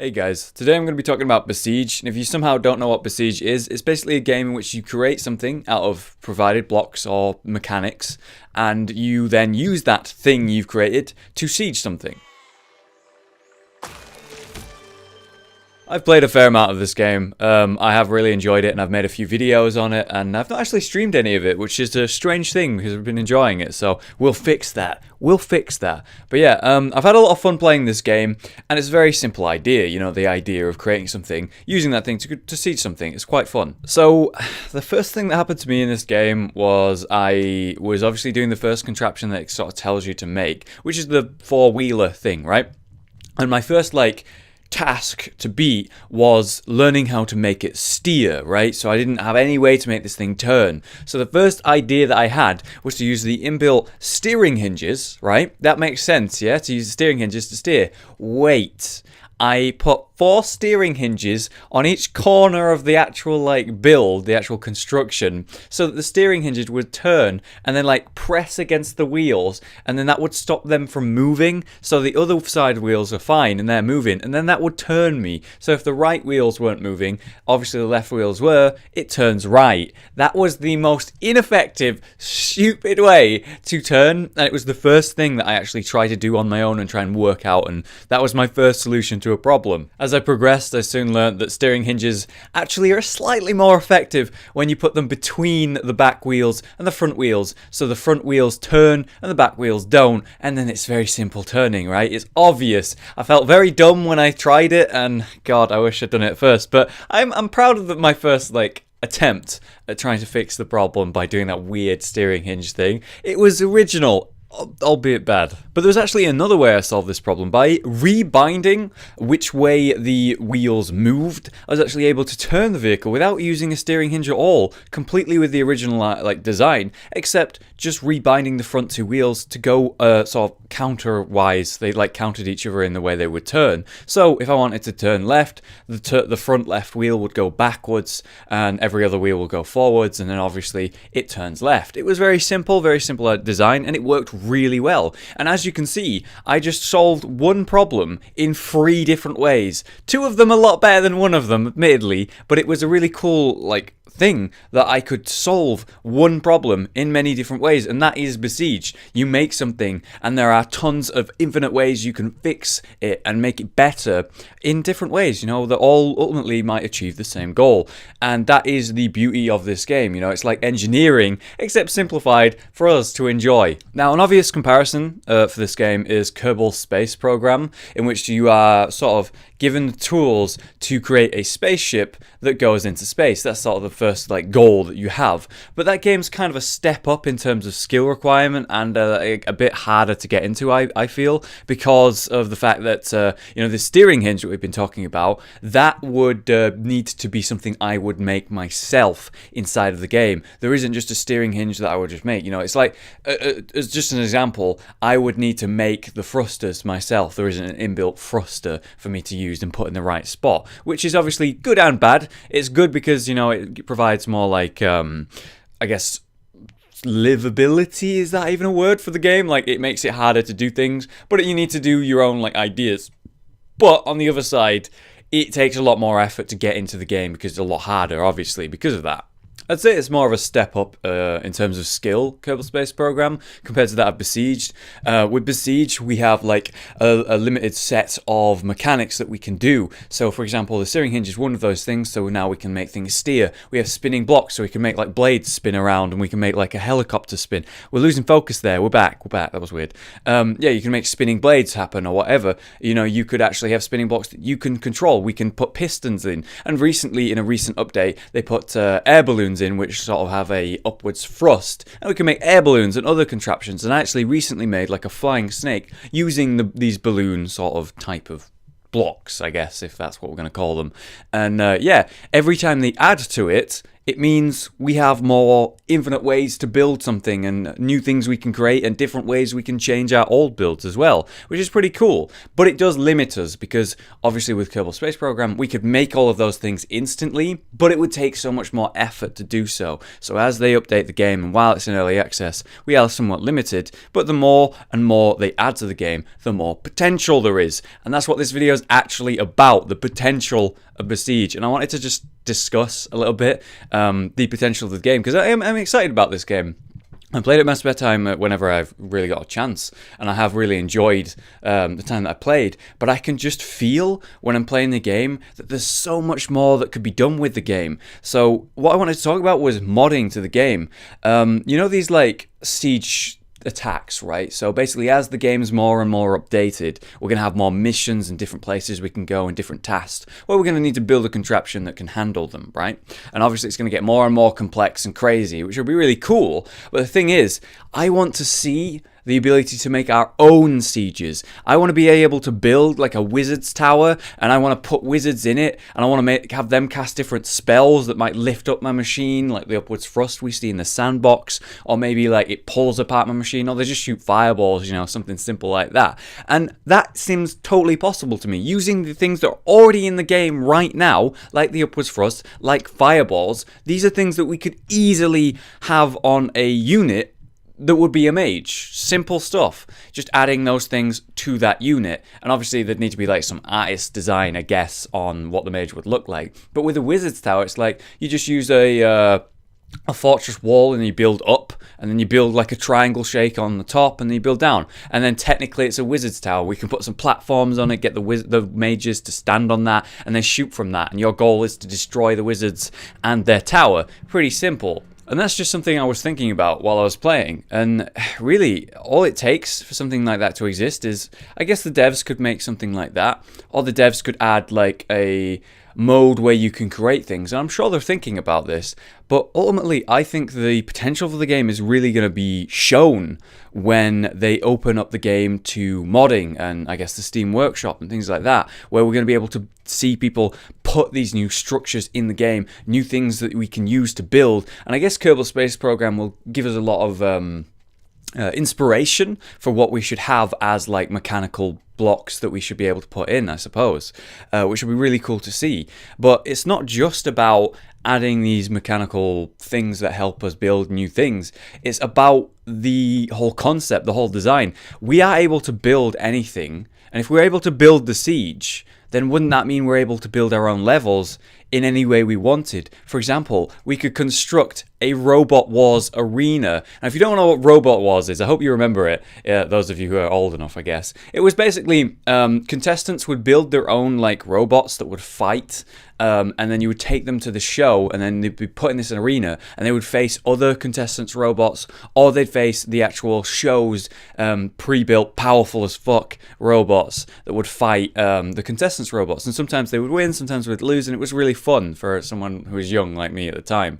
Hey guys, today I'm going to be talking about Besiege, and if you somehow don't know what Besiege is, it's basically a game in which you create something out of provided blocks or mechanics, and you then use that thing you've created to siege something. I've played a fair amount of this game. I have really enjoyed it, and I've made a few videos on it, and I've not actually streamed any of it, which is a strange thing because I've been enjoying it, so we'll fix that. We'll fix that. But yeah, I've had a lot of fun playing this game, and it's a very simple idea, you know, the idea of creating something, using that thing to siege something. It's quite fun. So, the first thing that happened to me in this game was I was obviously doing the first contraption that it sort of tells you to make, which is the four-wheeler thing, right? And my first, task to beat was learning how to make it steer, right? So I didn't have any way to make this thing turn. So the first idea that I had was to use the inbuilt steering hinges, right? That makes sense, yeah? To use the steering hinges to steer. Wait, I put 4 steering hinges on each corner of the actual build, the actual construction, so that the steering hinges would turn and then press against the wheels, and then that would stop them from moving, so the other side wheels are fine and they're moving, and then that would turn me. So if the right wheels weren't moving, obviously the left wheels were, it turns right. That was the most ineffective, stupid way to turn, and it was the first thing that I actually tried to do on my own and try and work out, and that was my first solution to a problem. As I progressed, I soon learned that steering hinges actually are slightly more effective when you put them between the back wheels and the front wheels, so the front wheels turn and the back wheels don't, and then it's very simple turning, right? It's obvious. I felt very dumb when I tried it, and God, I wish I'd done it first, but I'm proud of my first attempt at trying to fix the problem by doing that weird steering hinge thing. It was original, albeit bad. But there was actually another way I solved this problem. By rebinding which way the wheels moved, I was actually able to turn the vehicle without using a steering hinge at all, completely with the original design, except just rebinding the front 2 wheels to go sort of counter-wise. They countered each other in the way they would turn. So if I wanted to turn left, the front left wheel would go backwards, and every other wheel will go forwards, and then obviously it turns left. It was very simple design, and it worked really well. And as you can see, I just solved one problem in 3 different ways. 2 of them a lot better than one of them, admittedly, but it was a really cool thing that I could solve one problem in many different ways, and that is Besiege. You make something, and there are tons of infinite ways you can fix it and make it better in different ways, you know, that all ultimately might achieve the same goal. And that is the beauty of this game, you know, it's like engineering, except simplified for us to enjoy. Now, an obvious comparison for this game is Kerbal Space Program, in which you are sort of given the tools to create a spaceship that goes into space. That's sort of the first goal that you have. But that game's kind of a step up in terms of skill requirement, and a bit harder to get into, I feel, because of the fact that you know, the steering hinge that we've been talking about, that would need to be something I would make myself inside of the game. There isn't just a steering hinge that I would just make. You know, it's as just an example, I would need to make the thrusters myself. There isn't an inbuilt thruster for me to use and put in the right spot, which is obviously good and bad. It's good because, you know, it provides more I guess livability, is that even a word for the game? It makes it harder to do things, but you need to do your own ideas. But on the other side, it takes a lot more effort to get into the game because it's a lot harder, obviously, because of that. I'd say it's more of a step up in terms of skill, Kerbal Space Program, compared to that of Besieged. With Besiege, we have a limited set of mechanics that we can do. So, for example, the steering hinge is one of those things, so now we can make things steer. We have spinning blocks, so we can make blades spin around, and we can make a helicopter spin. We're losing focus there. We're back. That was weird. Yeah, you can make spinning blades happen or whatever. You know, you could actually have spinning blocks that you can control. We can put pistons in. And recently, in a recent update, they put air balloons in, which sort of have a upwards thrust, and we can make air balloons and other contraptions, and I actually recently made a flying snake using these balloon sort of type of blocks, I guess, if that's what we're going to call them. And yeah, every time they add to it, it means we have more infinite ways to build something and new things we can create and different ways we can change our old builds as well, which is pretty cool. But it does limit us because obviously with Kerbal Space Program, we could make all of those things instantly, but it would take so much more effort to do so. So as they update the game, and while it's in early access, we are somewhat limited, but the more and more they add to the game, the more potential there is. And that's what this video is actually about, the potential of Besiege. And I wanted to just discuss a little bit the potential of the game, because I'm excited about this game. I played it most of the time whenever I've really got a chance, and I have really enjoyed the time that I played, but I can just feel when I'm playing the game that there's so much more that could be done with the game. So what I wanted to talk about was modding to the game. You know, these like siege attacks, right? So basically, as the game's more and more updated, we're going to have more missions and different places we can go and different tasks where we're going to need to build a contraption that can handle them, right? And obviously it's going to get more and more complex and crazy, which will be really cool. But the thing is, I want to see the ability to make our own sieges. I want to be able to build like a wizard's tower, and I want to put wizards in it, and I want to have them cast different spells that might lift up my machine, like the upwards thrust we see in the sandbox, or maybe like it pulls apart my machine, or they just shoot fireballs, you know, something simple like that. And that seems totally possible to me, using the things that are already in the game right now, like the upwards thrust, like fireballs. These are things that we could easily have on a unit that would be a mage. Simple stuff. Just adding those things to that unit. And obviously there'd need to be like some artist design, I guess, on what the mage would look like. But with a wizard's tower, it's like you just use a fortress wall and you build up, and then you build like a triangle shake on the top, and then you build down, and then technically it's a wizard's tower. We can put some platforms on it, get the mages to stand on that, and then shoot from that, and your goal is to destroy the wizards and their tower. Pretty simple. And that's just something I was thinking about while I was playing. And really, all it takes for something like that to exist is, I guess the devs could make something like that, or the devs could add like a mode where you can create things. And I'm sure they're thinking about this, but ultimately I think the potential for the game is really going to be shown when they open up the game to modding and I guess the Steam Workshop and things like that, where we're going to be able to see people put these new structures in the game, new things that we can use to build. And I guess Kerbal Space Program will give us a lot of inspiration for what we should have as like mechanical blocks that we should be able to put in, I suppose, which would be really cool to see. But it's not just about adding these mechanical things that help us build new things. It's about the whole concept, the whole design. We are able to build anything, and if we're able to build the siege, then wouldn't that mean we're able to build our own levels in any way we wanted? For example, we could construct a Robot Wars arena. And if you don't know what Robot Wars is, I hope you remember it, those of you who are old enough, I guess. It was basically contestants would build their own like robots that would fight, and then you would take them to the show, and then they'd be put in this arena, and they would face other contestants' robots, or they'd face the actual show's pre-built, powerful as fuck robots that would fight the contestants' robots. And sometimes they would win, sometimes they would lose, and it was really fun for someone who was young like me at the time.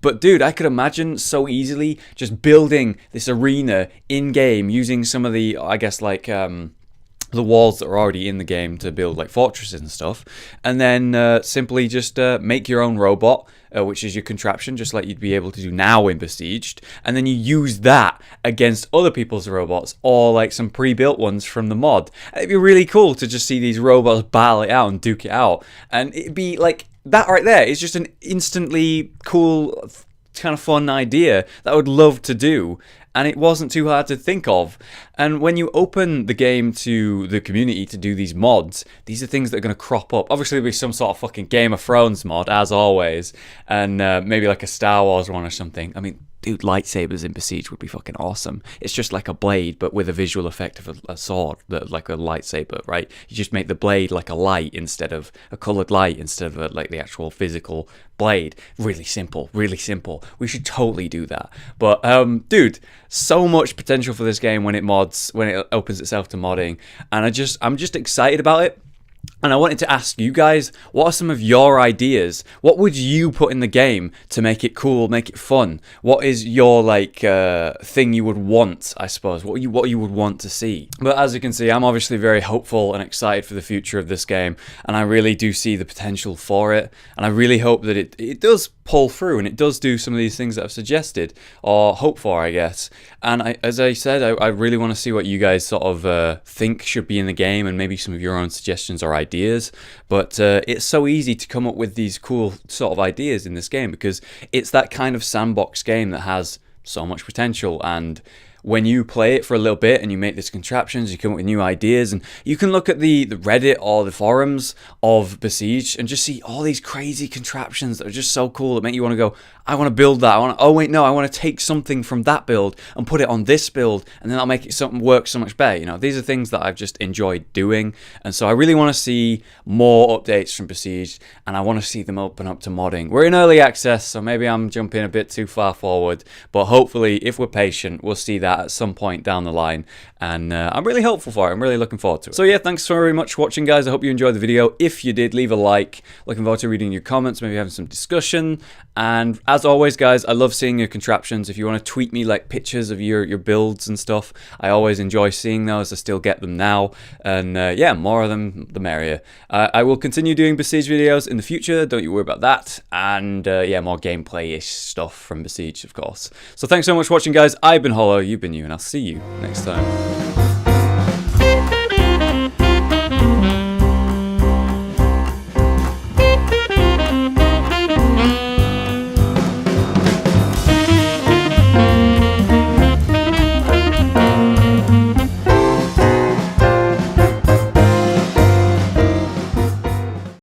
But dude, I could imagine so easily just building this arena in-game using some of the, I guess, like the walls that are already in the game to build like fortresses and stuff, and then simply just make your own robot, which is your contraption, just like you'd be able to do now in Besieged, and then you use that against other people's robots, or like some pre-built ones from the mod. It'd be really cool to just see these robots battle it out and duke it out, and it'd be like, that right there is just an instantly cool, kind of fun idea that I would love to do, and it wasn't too hard to think of. And when you open the game to the community to do these mods, these are things that are going to crop up. Obviously there'll be some sort of fucking Game of Thrones mod, as always, and maybe like a Star Wars one or something. I mean, dude, lightsabers in Besiege would be fucking awesome. It's just like a blade, but with a visual effect of a sword, like a lightsaber, right? You just make the blade like a light instead of a colored light, instead of like the actual physical blade. Really simple, really simple. We should totally do that. But dude, so much potential for this game when it mods, when it opens itself to modding, and I'm just excited about it. And I wanted to ask you guys, what are some of your ideas? What would you put in the game to make it cool, make it fun? What is your like thing you would want, I suppose? What you would want to see? But as you can see, I'm obviously very hopeful and excited for the future of this game, and I really do see the potential for it. And I really hope that it does pull through, and it does do some of these things that I've suggested or hope for, I guess. And as I said, I really want to see what you guys sort of think should be in the game, and maybe some of your own suggestions or ideas. But it's so easy to come up with these cool sort of ideas in this game, because it's that kind of sandbox game that has so much potential. And when you play it for a little bit and you make these contraptions, you come up with new ideas, and you can look at the Reddit or the forums of Besiege and just see all these crazy contraptions that are just so cool that make you want to go, I want to build that. Oh wait, no, I want to take something from that build and put it on this build, and then I'll make it something work so much better. You know, these are things that I've just enjoyed doing, and so I really want to see more updates from Besiege, and I want to see them open up to modding. We're in early access, so maybe I'm jumping a bit too far forward, but hopefully, if we're patient, we'll see that at some point down the line, and I'm really hopeful for it. I'm really looking forward to it. So yeah, thanks very much for watching, guys. I hope you enjoyed the video. If you did, leave a like. Looking forward to reading your comments, maybe having some discussion. And as always, guys, I love seeing your contraptions. If you want to tweet me like pictures of your builds and stuff, I always enjoy seeing those. I still get them now, and yeah, more of them the merrier. I will continue doing Besiege videos in the future, don't you worry about that. And yeah, more gameplay-ish stuff from Besiege, of course. So thanks so much for watching, guys. I've been Hollow, you've been you, and I'll see you next time.